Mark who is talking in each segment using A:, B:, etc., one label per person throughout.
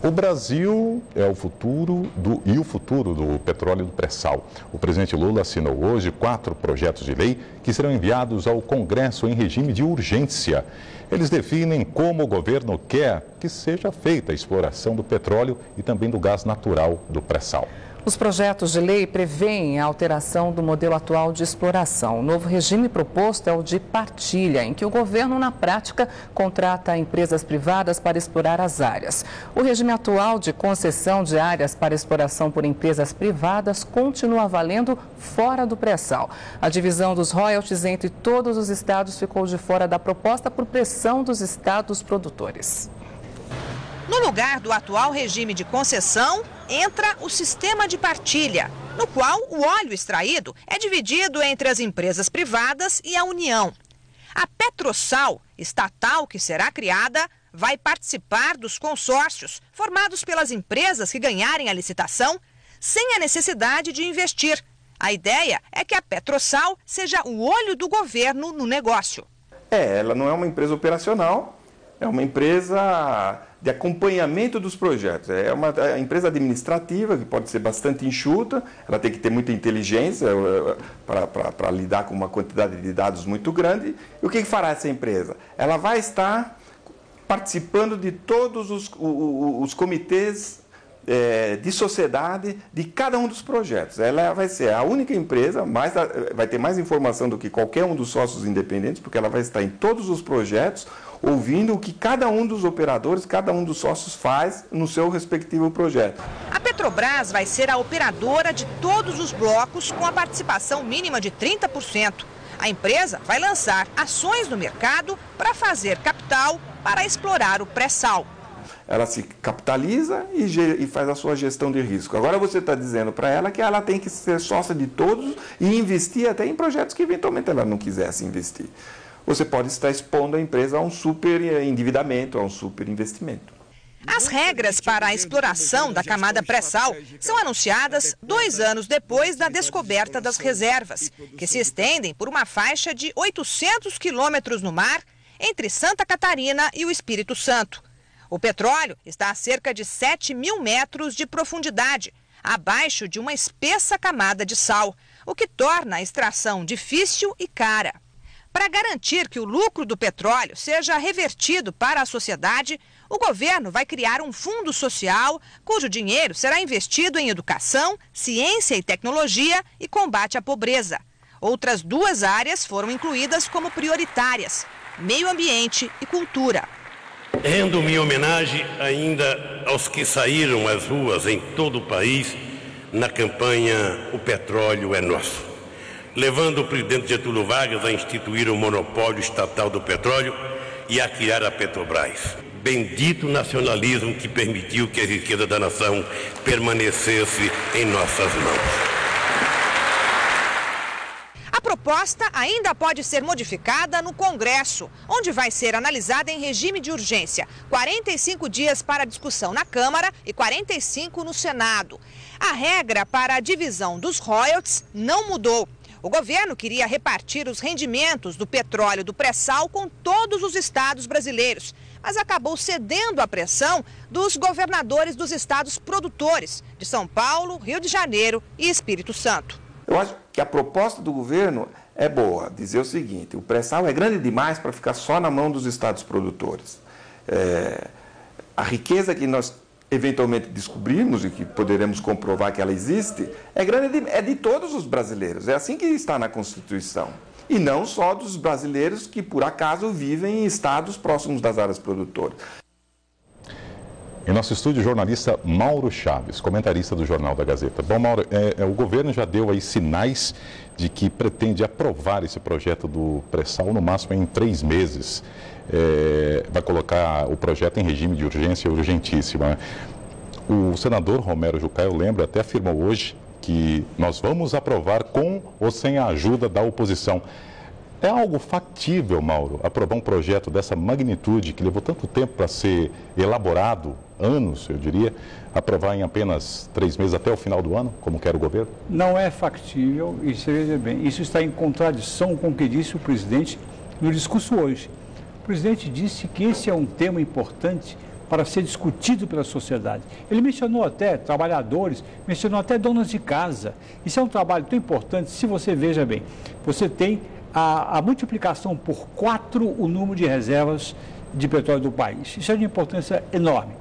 A: O Brasil é o futuro do petróleo do pré-sal. O presidente Lula assinou hoje 4 projetos de lei que serão enviados ao Congresso em regime de urgência. Eles definem como o governo quer que seja feita a exploração do petróleo e também do gás natural do pré-sal.
B: Os projetos de lei prevêem a alteração do modelo atual de exploração. O novo regime proposto é o de partilha, em que o governo, na prática, contrata empresas privadas para explorar as áreas. O regime atual de concessão de áreas para exploração por empresas privadas continua valendo fora do pré-sal. A divisão dos royalties entre todos os estados ficou de fora da proposta por pressão dos estados produtores.
C: No lugar do atual regime de concessão, entra o sistema de partilha, no qual o óleo extraído é dividido entre as empresas privadas e a União. A Petrosal, estatal que será criada, vai participar dos consórcios formados pelas empresas que ganharem a licitação, sem a necessidade de investir. A ideia é que a Petrosal seja o olho do governo no negócio.
D: Ela não é uma empresa operacional, é uma empresa de acompanhamento dos projetos. É uma empresa administrativa que pode ser bastante enxuta, ela tem que ter muita inteligência para lidar com uma quantidade de dados muito grande. E o que fará essa empresa? Ela vai estar participando de todos os comitês de sociedade de cada um dos projetos. Ela vai ser a única empresa, vai ter mais informação do que qualquer um dos sócios independentes, porque ela vai estar em todos os projetos, ouvindo o que cada um dos operadores, cada um dos sócios faz no seu respectivo projeto.
C: A Petrobras vai ser a operadora de todos os blocos com a participação mínima de 30%. A empresa vai lançar ações no mercado para fazer capital para explorar o pré-sal.
D: Ela se capitaliza e faz a sua gestão de risco. Agora você está dizendo para ela que ela tem que ser sócia de todos e investir até em projetos que eventualmente ela não quisesse investir. Você pode estar expondo a empresa a um super endividamento, a um super investimento.
C: As regras para a exploração da camada pré-sal são anunciadas 2 anos depois da descoberta das reservas, que se estendem por uma faixa de 800 quilômetros no mar entre Santa Catarina e o Espírito Santo. O petróleo está a cerca de 7.000 metros de profundidade, abaixo de uma espessa camada de sal, o que torna a extração difícil e cara. Para garantir que o lucro do petróleo seja revertido para a sociedade, o governo vai criar um fundo social cujo dinheiro será investido em educação, ciência e tecnologia e combate à pobreza. Outras 2 áreas foram incluídas como prioritárias: meio ambiente e cultura.
E: Rendo minha homenagem ainda aos que saíram às ruas em todo o país na campanha O Petróleo é Nosso, levando o presidente Getúlio Vargas a instituir o monopólio estatal do petróleo e a criar a Petrobras. Bendito nacionalismo que permitiu que a riqueza da nação permanecesse em nossas mãos.
C: A proposta ainda pode ser modificada no Congresso, onde vai ser analisada em regime de urgência. 45 dias para discussão na Câmara e 45 no Senado. A regra para a divisão dos royalties não mudou. O governo queria repartir os rendimentos do petróleo do pré-sal com todos os estados brasileiros, mas acabou cedendo à pressão dos governadores dos estados produtores, de São Paulo, Rio de Janeiro e Espírito Santo.
D: Eu acho que a proposta do governo é boa, dizer o seguinte: o pré-sal é grande demais para ficar só na mão dos estados produtores. A riqueza que nós eventualmente descobrimos e que poderemos comprovar que ela existe, é de todos os brasileiros. É assim que está na Constituição. E não só dos brasileiros que, por acaso, vivem em estados próximos das áreas produtoras.
A: Em nosso estúdio, o jornalista Mauro Chaves, comentarista do Jornal da Gazeta. Bom, Mauro, o governo já deu aí sinais de que pretende aprovar esse projeto do pré-sal no máximo em 3 meses. Vai colocar o projeto em regime de urgência urgentíssima. O senador Romero Jucá, eu lembro, até afirmou hoje que nós vamos aprovar com ou sem a ajuda da oposição. É algo factível, Mauro, aprovar um projeto dessa magnitude, que levou tanto tempo para ser elaborado, anos, eu diria, aprovar em apenas 3 meses até o final do ano, como quer o governo?
F: Não é factível e, veja bem, isso está em contradição com o que disse o presidente no discurso hoje. O presidente disse que esse é um tema importante para ser discutido pela sociedade. Ele mencionou até trabalhadores, mencionou até donas de casa. Isso é um trabalho tão importante, se você veja bem, você tem a multiplicação por 4 o número de reservas de petróleo do país. Isso é de importância enorme.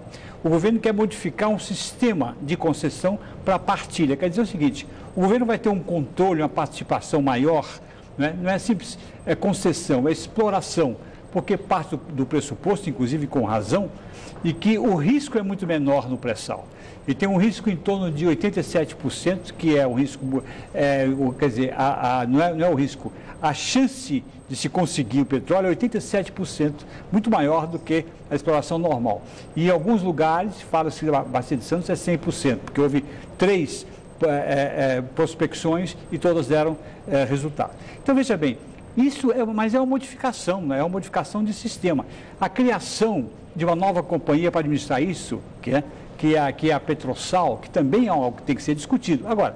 F: O governo quer modificar um sistema de concessão para partilha. Quer dizer o seguinte, o governo vai ter um controle, uma participação maior, né? Não é simples concessão, é exploração, porque parte do pressuposto, inclusive com razão, e que o risco é muito menor no pré-sal. E tem um risco em torno de 87%, que é o risco, quer dizer, não é o risco, a chance de se conseguir o petróleo é 87%, muito maior do que a exploração normal. E em alguns lugares, fala-se que a Bacia de Santos é 100%, porque houve 3 prospecções e todas deram resultado. Então, veja bem, isso mas é uma modificação, né? É uma modificação de sistema. A criação de uma nova companhia para administrar isso, que é a Petrosal, que também é algo que tem que ser discutido. Agora,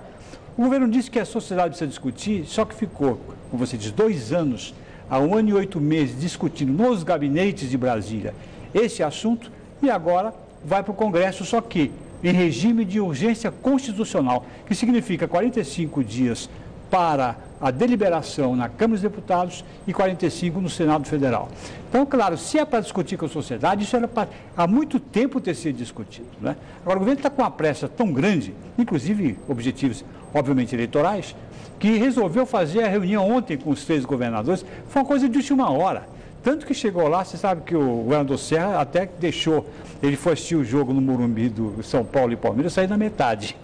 F: o governo disse que a sociedade precisa discutir, só que ficou, como você diz, 2 anos, há 1 ano e 8 meses, discutindo nos gabinetes de Brasília esse assunto, e agora vai para o Congresso, só que em regime de urgência constitucional, que significa 45 dias para a deliberação na Câmara dos Deputados e 45 no Senado Federal. Então, claro, se é para discutir com a sociedade, isso era para há muito tempo ter sido discutido, né? Agora, o governo está com uma pressa tão grande, inclusive objetivos, obviamente, eleitorais, que resolveu fazer a reunião ontem com os 3 governadores. Foi uma coisa de última hora. Tanto que chegou lá, você sabe que o governador Serra até deixou, ele foi assistir o jogo no Morumbi do São Paulo e Palmeiras, saiu na metade.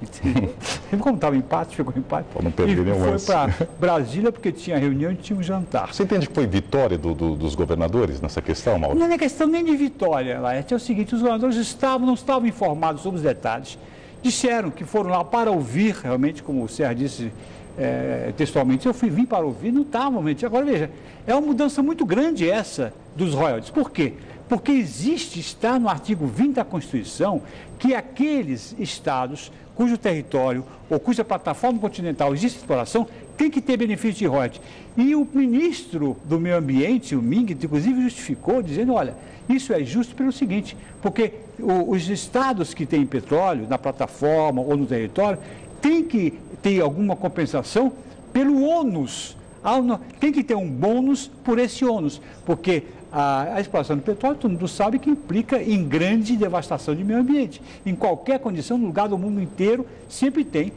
F: Como estava empate, ficou empate.
A: Não perder nenhum
F: lance. Foi para Brasília porque tinha reunião e tinha um jantar.
A: Você entende que foi vitória dos governadores nessa questão, Mauro?
F: Não é questão nem de vitória, Laerte. É o seguinte, os governadores não estavam informados sobre os detalhes. Disseram que foram lá para ouvir, realmente, como o Serra disse textualmente, vim para ouvir, não estava realmente. Agora, veja, é uma mudança muito grande essa dos royalties. Por quê? Porque está no artigo 20 da Constituição, que aqueles estados cujo território ou cuja plataforma continental existe exploração, tem que ter benefício de royalties. E o ministro do Meio Ambiente, o Ming, inclusive justificou, dizendo, olha, isso é justo pelo seguinte, porque os estados que têm petróleo na plataforma ou no território, tem que ter alguma compensação pelo ônus. Tem que ter um bônus por esse ônus, porque a exploração do petróleo, todo mundo sabe que implica em grande devastação de meio ambiente. Em qualquer condição, no lugar do mundo inteiro, sempre tem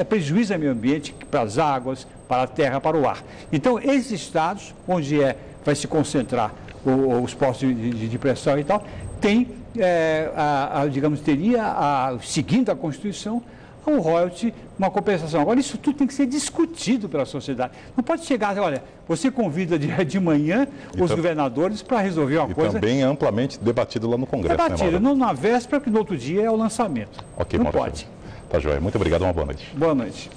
F: prejuízo ao meio ambiente, para as águas, para a terra, para o ar. Então, esses estados, onde vai se concentrar os postos de pressão e tal, tem, seguindo a Constituição, um royalty, uma compensação. Agora, isso tudo tem que ser discutido pela sociedade. Não pode chegar, olha, você convida de manhã os governadores para resolver uma coisa...
A: E também amplamente debatido lá no Congresso,
F: debatido,
A: né,
F: não na véspera, que no outro dia é o lançamento.
A: Ok,
F: não
A: Mauro.
F: pode.
A: Tá joia. Muito obrigado, uma boa noite.
F: Boa noite.